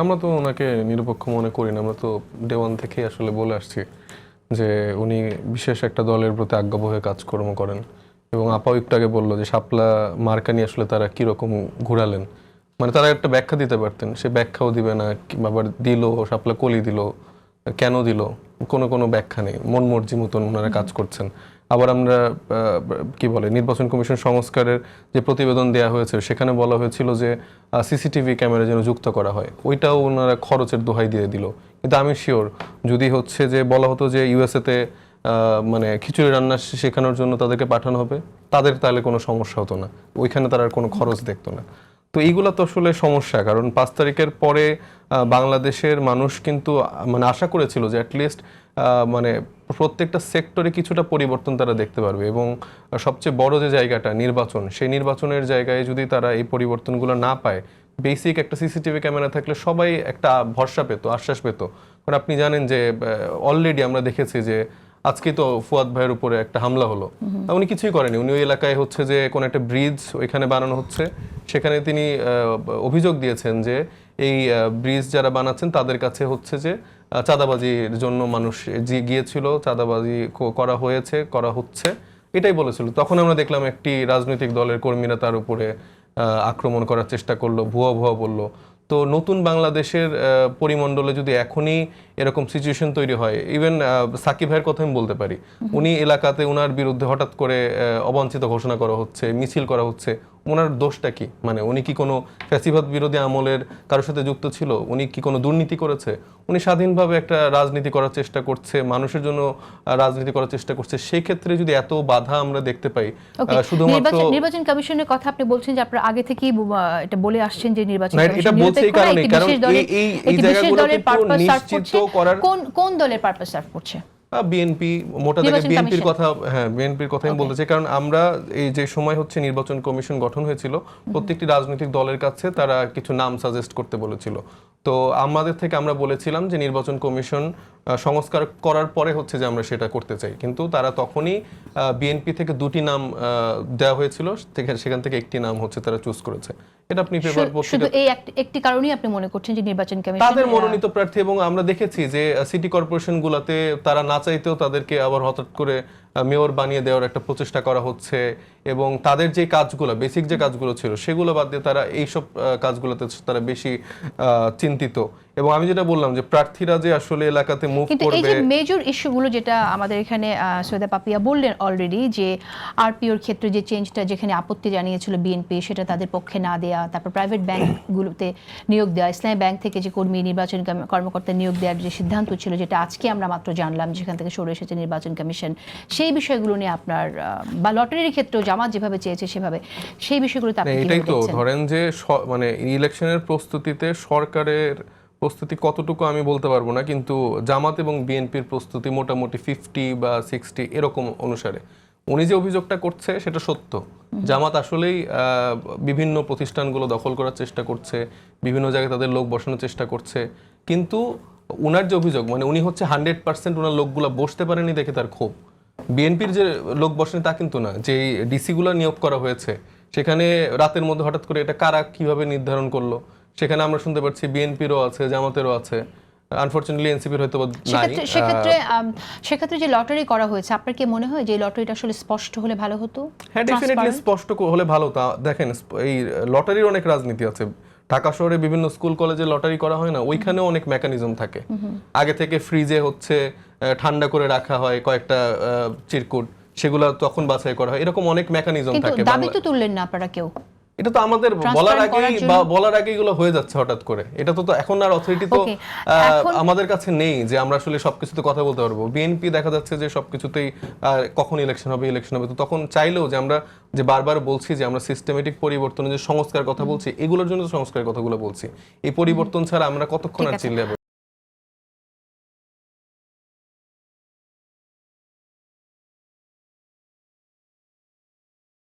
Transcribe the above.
আমরা তো ওনাকে নিরপেক্ষ মনে করি না। আমরা তো ডে ওয়ান থেকেই আসলে বলে আসছি যে উনি বিশেষ একটা দলের প্রতি আজ্ঞাবহে কাজকর্ম করেন। এবং আপাও একটু আগে বললো যে শাপলা মার্কা নিয়ে আসলে তারা কীরকম ঘুরালেন, মানে তারা একটা ব্যাখ্যা দিতে পারতেন, সে ব্যাখ্যাও দিবে না। আবার দিল, শাপলা কলি দিল, কেন দিল, কোনো ব্যাখ্যা নেই, মন মর্জি মতন ওনারা কাজ করছেন। আবার আমরা কি বলে নির্বাচন কমিশন সংস্কারের যে প্রতিবেদন দেওয়া হয়েছে সেখানে বলা হয়েছিল যে সিসিটিভি ক্যামেরা যেন যুক্ত করা হয়, ওইটাও ওনারা খরচের দোহাই দিয়ে দিল। কিন্তু আমি শিওর যদি হচ্ছে যে বলা হতো যে ইউএসএতে মানে খিচুড়ি রান্না শেখানোর জন্য তাদেরকে পাঠানো হবে, তাদের তাহলে কোনো সমস্যা হতো না, ওইখানে তারা আর কোনো খরচ দেখতো না। তো এইগুলো তো আসলে সমস্যা, কারণ 5 তারিখের পরে বাংলাদেশের মানুষ কিন্তু মানে আশা করেছিল যে অ্যাটলিস্ট মানে প্রত্যেকটা সেক্টরে কিছুটা পরিবর্তন তারা দেখতে পারবে। এবং সবচেয়ে বড় যে জায়গাটা নির্বাচন, সেই নির্বাচনের জায়গায় যদি তারা এই পরিবর্তনগুলো না পায়, বেসিক একটা সিসিটিভি ক্যামেরা থাকলে সবাই একটা ভরসা পেত, আশ্বাস পেত। কারণ আপনি জানেন যে অলরেডি আমরা দেখেছি যে আজকে তো ফুয়াদ ভাইয়ের উপরে একটা হামলা হলো, উনি কিছুই করেনি। উনি ওই এলাকায় হচ্ছে যে কোনো একটা ব্রিজ ওইখানে বানানো হচ্ছে, সেখানে তিনি অভিযোগ দিয়েছেন যে এই ব্রিজ যারা বানাচ্ছেন তাদের কাছে হচ্ছে যে চাঁদাবাজির জন্য মানুষ গিয়েছিল, চাঁদাবাজি করা হচ্ছে, এটাই বলেছিল। তখন আমরা দেখলাম একটি রাজনৈতিক দলের কর্মীরা তার উপরে আক্রমণ করার চেষ্টা করলো, ভুয়া বললো। তো নতুন বাংলাদেশের পরিমণ্ডলে যদি এখনই এরকম সিচুয়েশন তৈরি হয়, ইভেন সাকিব ভাইয়ের কথা আমি বলতে পারি, উনি এলাকাতে ওনার বিরুদ্ধে হঠাৎ করে অবাঞ্ছিত ঘোষণা করা হচ্ছে, মিছিল করা হচ্ছে, ওনার দোষটা কি? মানে উনি কি কোনো ফ্যাসিবাদ বিরোধী আমলের কারোর সাথে যুক্ত ছিল? উনি কি কোনো দুর্নীতি করেছে? উনি স্বাধীনভাবে একটা রাজনীতি করার চেষ্টা করছে, মানুষের জন্য রাজনীতি করার চেষ্টা করছে। সেই ক্ষেত্রে যদি এত বাধা আমরা দেখতে পাই, শুধুমাত্র নির্বাচন কমিশনের কথা আপনি বলছেন যে আপনারা আগে থেকেই এটা বলে আসছেন যে নির্বাচন এটা বলছে এই কারণে, কারণ এই জায়গাগুলো নিশ্চিত করার কোন দলের পারপাস সার্ভ করছে? বিএনপি, মোটা দাগে বিএনপির কথা, হ্যাঁ বিএনপির কথাই বলতে চাই। কারণ আমরা এই যে সময় হচ্ছে নির্বাচন কমিশন গঠন হয়েছিল, প্রত্যেকটি রাজনৈতিক দলের কাছে তারা কিছু নাম সাজেস্ট করতে বলেছিল। তো আমাদের থেকে আমরা বলেছিলাম যে নির্বাচন কমিশন সংস্কার করার পরে হচ্ছে যে আমরা সেটা করতে চাই, কিন্তু তারা তখনই বিএনপি থেকে 2টি নাম দেওয়া হয়েছিল, সেখান থেকে একটি নাম হচ্ছে তারা চুজ করেছে। এটা আপনি পেপার শুধু এই একটি কারণেই আপনি মনে করছেন যে নির্বাচন কমিশন তাদের মনোনীত প্রার্থী, এবং আমরা দেখেছি যে সিটি কর্পোরেশন গুলাতে তারা না চাইতেও তাদেরকে আবার হঠাৎ করে মেয়র বানিয়ে দেওয়ার একটা প্রচেষ্টা করা হচ্ছে। এবং তাদের যে কাজগুলো, বেসিক যে কাজগুলো ছিল সেগুলো বাদ দিয়ে তারা এইসব কাজগুলোতে তারা বেশি চিন্তিত। এবং আমি যেটা বললাম যে প্রার্থীরা যে আসলে এলাকাতে মুভ করবে, এই যে মেজর ইস্যুগুলো যেটা আমাদের এখানে সৈয়দা পাপিয়া বললেন অলরেডি, যে আরপিওর ক্ষেত্রে যে চেঞ্জটা যেখানে আপত্তি জানিয়েছিল বিএনপি, সেটা তাদের পক্ষে না দেয়া, তারপর প্রাইভেট ব্যাংকগুলোতে নিয়োগ দেওয়া, ইসলামী ব্যাংক থেকে যে কর্মী নির্বাচন কর্মকর্তা নিয়োগ দেওয়ার যে সিদ্ধান্ত ছিল, যেটা আজকে আমরা মাত্র জানলাম যেখান থেকে সরে এসেছে নির্বাচন কমিশন, সেই বিষয়গুলো নিয়ে আপনার বা লটারির ক্ষেত্রেও জামাত যেভাবে চেয়েছে সেভাবে, সেই বিষয়গুলোতে আপনি কিভাবে দেখছেন? এটাই তো ধরেন যে মানে ইলেকশনের প্রস্তুতিতে সরকারের প্রস্তুতি কতটুকু আমি বলতে পারবো না, কিন্তু জামাত এবং বিএনপির প্রস্তুতি মোটামুটি 50 বা 60 এরকম অনুসারে। উনি যে অভিযোগটা করছে সেটা সত্য, জামাত আসলেই বিভিন্ন প্রতিষ্ঠানগুলো দখল করার চেষ্টা করছে, বিভিন্ন জায়গায় তাদের লোক বসানোর চেষ্টা করছে। কিন্তু উনার যে অভিযোগ, মানে উনি হচ্ছে 100% ওনার লোকগুলো বসতে পারেনি দেখে তার ক্ষোভ। বিএনপির যে লোক বসেনি তা কিন্তু না, যে ডিসিগুলো নিয়োগ করা হয়েছে সেখানে রাতের মধ্যে হঠাৎ করে এটা কারা কিভাবে নির্ধারণ করলো, সেখানে আমরা শুনতে পাচ্ছি বিএনপিরও আছে, জামাতেরও আছে, আনফরচুনেটলি এনসিপির হয়তো নাই। সেক্ষেত্রে যে লটারি করা হয়েছে, আপনার কি মনে হয় যে লটারিটা আসলে স্পষ্ট হলে ভালো হতো? হ্যাঁ, ডেফিনেটলি স্পষ্ট হলে ভালো হতো। দেখেন এই লটারির অনেক রাজনীতি আছে। ঢাকা শহরে বিভিন্ন স্কুল কলেজে লটারি করা হয় না, ওইখানেও অনেক মেকানিজম থাকে। আগে থেকে ফ্রিজে হচ্ছে ঠান্ডা করে রাখা হয় কয়েকটা চিরকুট, সেগুলো তখন বাছাই করা হয়, এরকম অনেক মেকানিজম থাকে। দাবি তো তুললেন না আপনারা কেউ? এটা তো আমাদের বলার আগে এগুলো হয়ে যাচ্ছে হঠাৎ করে। এটা তো এখন আর অথরিটি তো আমাদের কাছে নেই যে আমরা আসলে সবকিছুতে কথা বলতে পারবো। বিএনপি দেখা যাচ্ছে যে সবকিছুতেই কখন ইলেকশন হবে, তো তখন চাইলেও যে আমরা যে বারবার বলছি যে আমরা সিস্টেমেটিক পরিবর্তনের যে সংস্কার কথা বলছি, এগুলোর জন্য সংস্কারের কথাগুলো বলছি। এই পরিবর্তন ছাড়া আমরা কতক্ষণ আর চিল্লাবো?